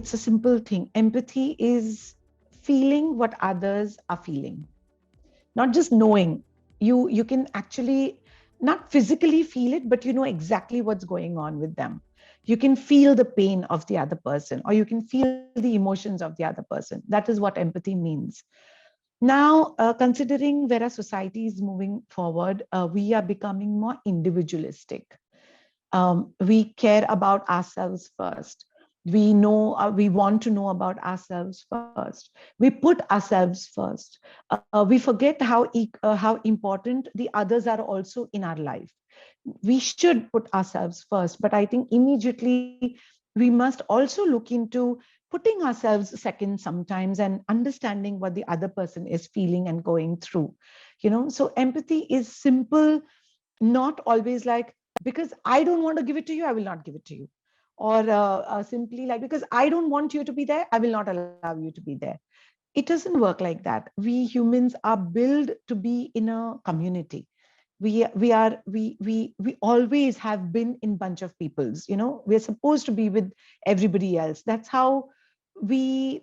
it's a simple thing. Empathy is feeling what others are feeling, not just knowing. You can actually not physically feel it, but you know exactly what's going on with them. You can feel the pain of the other person, or you can feel the emotions of the other person. That is what empathy means. Now, considering where our society is moving forward, we are becoming more individualistic. We care about ourselves first. We know, we want to know about ourselves first. We put ourselves first. We forget how important the others are also in our life. We should put ourselves first, but I think immediately we must also look into putting ourselves second sometimes, and understanding what the other person is feeling and going through. So empathy is simple, not always like, because I don't want to give it to you, I will not give it to you. Or simply like, because I don't want you to be there, I will not allow you to be there. It doesn't work like that. We humans are built to be in a community. We always have been in bunch of peoples. We're supposed to be with everybody else. That's how we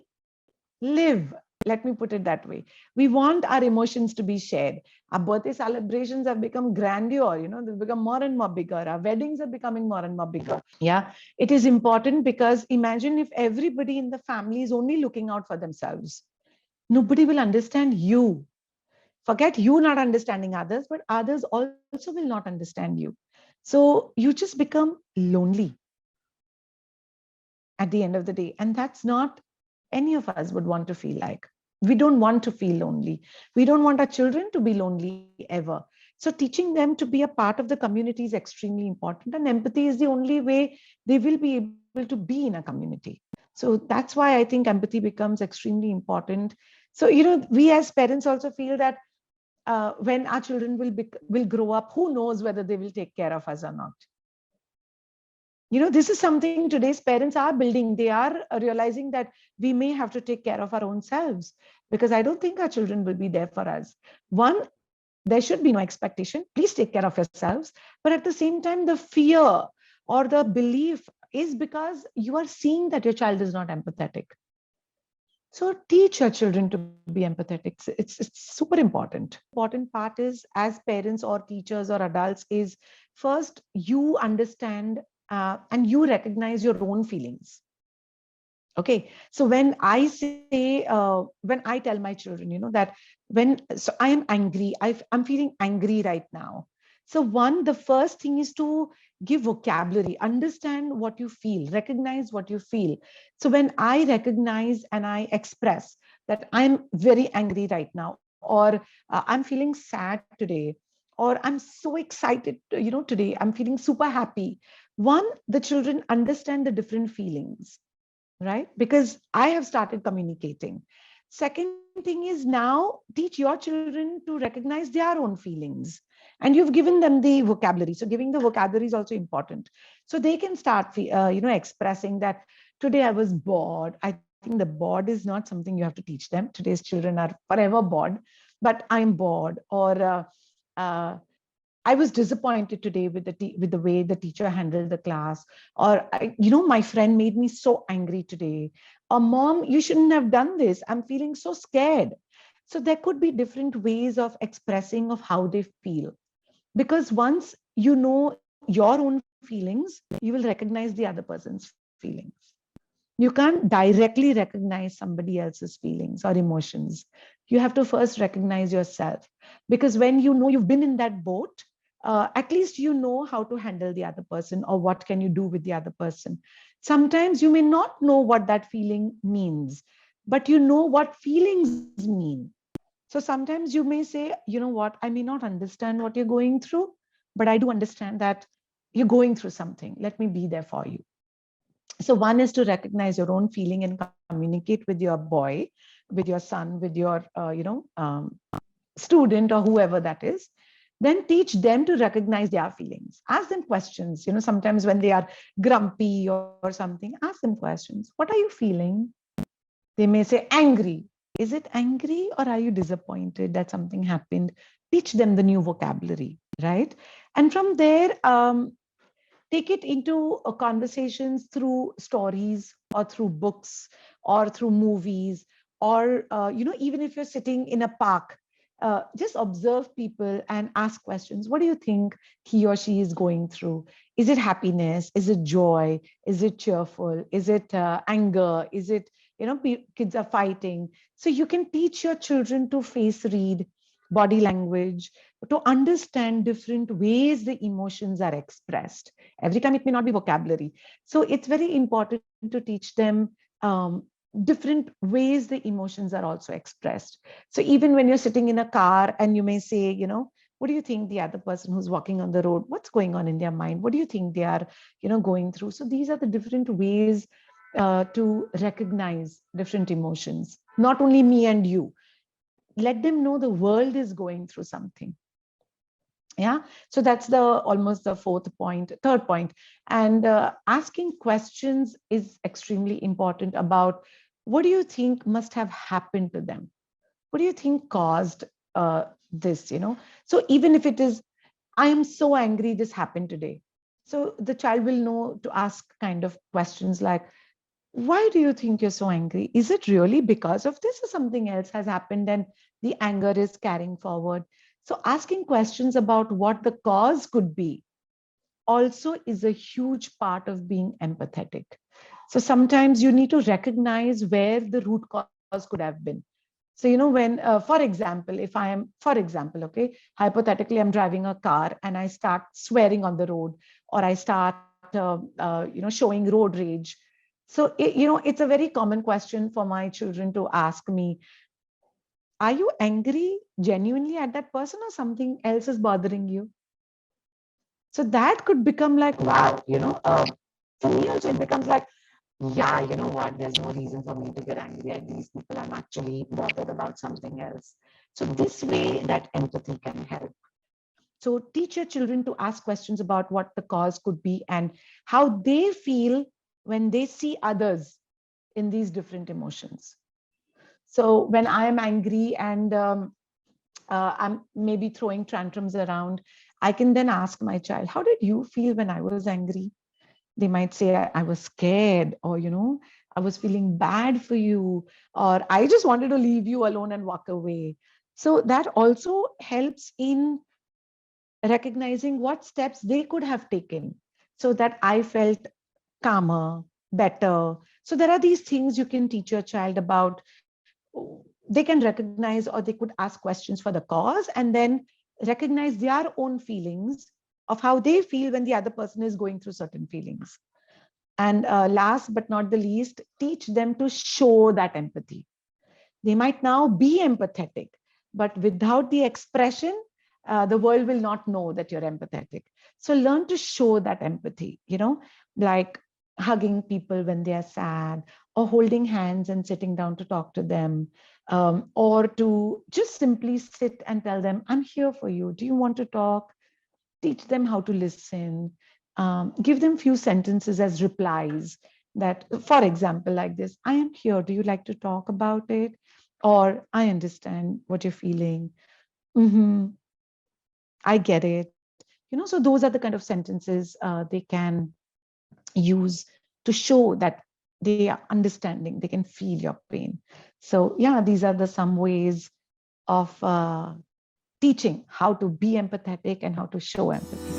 live. Let me put it that way. We want our emotions to be shared. Our birthday celebrations have become grandeur. They've become more and more bigger. Our weddings are becoming more and more bigger. Yeah, it is important, because imagine if everybody in the family is only looking out for themselves. Nobody will understand you. Forget you not understanding others, but others also will not understand you. So you just become lonely at the end of the day. And that's not any of us would want to feel like. We don't want to feel lonely. We don't want our children to be lonely ever. So teaching them to be a part of the community is extremely important. And empathy is the only way they will be able to be in a community. So that's why I think empathy becomes extremely important. So, we as parents also feel that when our children will grow up, who knows whether they will take care of us or not. This is something today's parents are building. They are realizing that we may have to take care of our own selves, because I don't think our children will be there for us. One, there should be no expectation. Please take care of yourselves. But at the same time, the fear or the belief is because you are seeing that your child is not empathetic. So teach your children to be empathetic. It's super important. Important part is, as parents or teachers or adults, is first you understand and you recognize your own feelings. Okay, so when I say, when I tell my children, so I am angry, I'm feeling angry right now. So the first thing is to give vocabulary, understand what you feel, recognize what you feel. So when I recognize and I express that I'm very angry right now, or I'm feeling sad today, or I'm so excited, today, I'm feeling super happy. One, the children understand the different feelings, right? Because I have started communicating. Second thing is, now teach your children to recognize their own feelings. And you've given them the vocabulary. So giving the vocabulary is also important. So they can start, expressing that today I was bored. I think the bored is not something you have to teach them. Today's children are forever bored, but I'm bored. Or I was disappointed today with with the way the teacher handled the class. Or, my friend made me so angry today. Or, mom, you shouldn't have done this. I'm feeling so scared. So there could be different ways of expressing of how they feel. Because once you know your own feelings, you will recognize the other person's feelings. You can't directly recognize somebody else's feelings or emotions. You have to first recognize yourself. Because when you know you've been in that boat, at least you know how to handle the other person, or what can you do with the other person. Sometimes you may not know what that feeling means, but you know what feelings mean. So sometimes you may say, what, I may not understand what you're going through, but I do understand that you're going through something. Let me be there for you. So one is to recognize your own feeling and communicate with your boy, with your son, with your student, or whoever that is. Then teach them to recognize their feelings. Ask them questions. Sometimes when they are grumpy or something, ask them questions. What are you feeling? They may say angry. Is it angry, or are you disappointed that something happened? Teach them the new vocabulary, right? And from there, take it into conversations through stories or through books or through movies, or even if you're sitting in a park, just observe people and ask questions. What do you think he or she is going through? Is it happiness? Is it joy? Is it cheerful? Is it anger? Is it, kids are fighting? So you can teach your children to face read, body language, to understand different ways the emotions are expressed. Every time it may not be vocabulary. So it's very important to teach them different ways the emotions are also expressed. So even when you're sitting in a car and you may say, what do you think the other person who's walking on the road, what's going on in their mind? What do you think they are, going through? So these are the different ways to recognize different emotions, not only me and you. Let them know the world is going through something. Yeah, so that's the almost the third point. And asking questions is extremely important about what do you think must have happened to them? What do you think caused this? So even if it is, I am so angry this happened today. So the child will know to ask kind of questions like, why do you think you're so angry? Is it really because of this, or something else has happened and the anger is carrying forward? So asking questions about what the cause could be also is a huge part of being empathetic. So sometimes you need to recognize where the root cause could have been. So, when, for example, if I am, for example, okay, hypothetically, I'm driving a car and I start swearing on the road, or I start, showing road rage. So, it's a very common question for my children to ask me, are you angry genuinely at that person, or something else is bothering you? So that could become like, wow, for me also it becomes like, yeah, you know what, there's no reason for me to get angry at these people. I'm actually bothered about something else. So this way that empathy can help. So teach your children to ask questions about what the cause could be and how they feel when they see others in these different emotions. So when I'm angry and I'm maybe throwing tantrums around, I can then ask my child, how did you feel when I was angry? They might say, I was scared, or, I was feeling bad for you, or I just wanted to leave you alone and walk away. So that also helps in recognizing what steps they could have taken so that I felt calmer, better. So there are these things you can teach your child about. They can recognize, or they could ask questions for the cause, and then recognize their own feelings of how they feel when the other person is going through certain feelings. And last but not the least, teach them to show that empathy. They might now be empathetic, but without the expression, the world will not know that you're empathetic. So learn to show that empathy, like hugging people when they are sad, or holding hands and sitting down to talk to them, or to just simply sit and tell them, I'm here for you. Do you want to talk? Teach them how to listen. Give them few sentences as replies that, for example, like this, I am here. Do you like to talk about it? Or I understand what you're feeling. Mm-hmm. I get it. So those are the kind of sentences they can use to show that they are understanding, they can feel your pain. So yeah, these are the some ways of teaching how to be empathetic and how to show empathy.